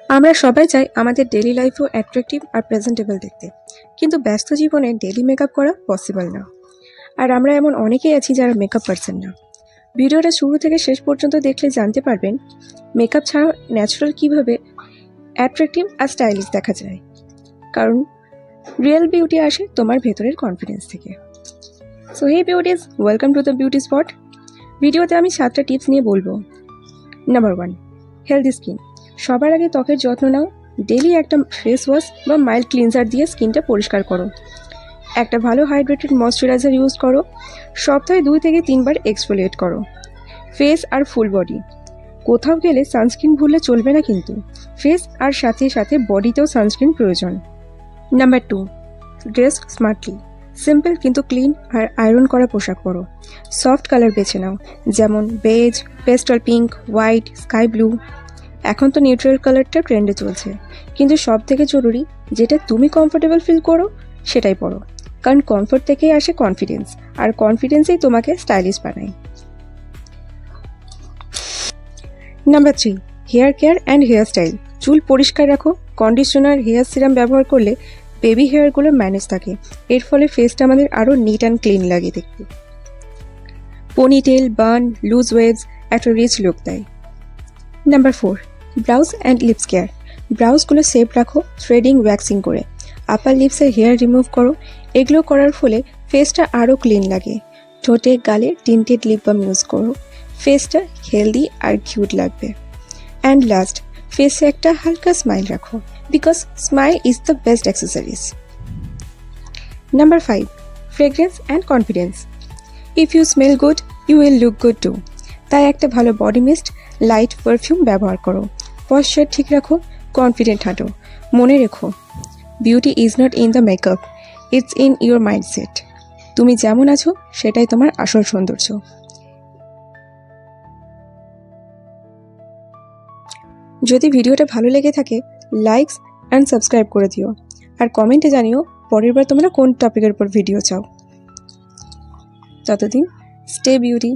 আমরা সবাই চাই আমাদের ডেইলি লাইফও অ্যাট্রাকটিভ আর প্রেজেন্টেবল দেখতে, কিন্তু ব্যস্ত জীবনে ডেইলি মেকআপ করা পসিবল না। আর আমরা এমন অনেকেই আছি যারা মেকআপ পারছেন না। ভিডিওটা শুরু থেকে শেষ পর্যন্ত দেখলে জানতে পারবেন মেকআপ ছাড়াও ন্যাচারাল কীভাবে অ্যাট্রাকটিভ আর স্টাইলিশ দেখা যায়। কারণ রিয়েল বিউটি আসে তোমার ভেতরের কনফিডেন্স থেকে। So hey beauties, welcome to the beauty spot. ভিডিওতে আমি 7টা টিপস নিয়ে বলবো। Number 1, healthy skin. সবার আগে ত্বকের যত্ন নাও। ডেইলি একটা ফেস ওয়াশ বা মাইল্ড ক্লিনজার দিয়ে স্কিনটা পরিষ্কার করো। একটা ভালো হাইড্রেটেড ময়শ্চারাইজার ইউজ করো। সপ্তাহে 2 থেকে 3 বার এক্সফোলিয়েট করো ফেস আর ফুল বডি। কোথাও গেলে সানস্ক্রিন ভুললে চলবে না, কিন্তু ফেস আর সাথে সাথে বডিতেও সানস্ক্রিন প্রয়োজন। Number 2, dress smartly. সিম্পল কিন্তু ক্লিন আর আয়রন করা পোশাক পরো। সফট কালার বেছে নাও, যেমন beige, pastel pink, white, sky blue. এখন তো নিউট্রাল কালারটা ট্রেন্ডে চলছে, কিন্তু সব থেকে জরুরি যেটা তুমি কমফোর্টেবল ফিল করো সেটাই পরো। কারণ কমফোর্ট থেকেই আসে কনফিডেন্স, আর কনফিডেন্সই তোমাকে স্টাইলিশ বানায়। Number 3, hair care and hair style. চুল পরিষ্কার রাখো। কন্ডিশনার, হেয়ার সিরাম ব্যবহার করলে বেবি হেয়ারগুলো ম্যানেজ থাকে। এর ফলে ফেসটা আমাদের আরও নিট অ্যান্ড ক্লিন লাগে দেখতে। পনিটেল, বান, লুজ ওয়েভস একটা রিচ লুক দেয়। Number 4, brows and lips care. ব্রাউজগুলো সেফ রাখো থ্রেডিং, ওয়্যাক্সিং করে। আপার লিপসের হেয়ার রিমুভ করো। এগুলো করার ফলে ফেসটা আরও ক্লিন লাগে। ঠোঁটে, গালে টিন্টেড লিপ বাম ইউজ করো। ফেসটা হেলদি আর কিউট লাগবে। অ্যান্ড লাস্ট, ফেসে একটা হালকা স্মাইল রাখো, because smile is the best accessories. Number 5, fragrance and confidence. If you smell good, you will look good too. তাই একটা ভালো বডি মিস্ট, লাইট পারফিউম ব্যবহার করো। পশ্চার ঠিক রাখো, কনফিডেন্ট হাঁটো। মনে রেখো, beauty is not in the makeup, it's in your mindset. তুমি যেমন আছো সেটাই তোমার আসল সৌন্দর্য। যদি ভিডিওটা ভালো লেগে থাকে, লাইকস অ্যান্ড সাবস্ক্রাইব করে দিও। আর কমেন্টে জানিও পরের বার তোমরা কোন টপিকের উপর ভিডিও চাও। ততদিন স্টে বিউটি।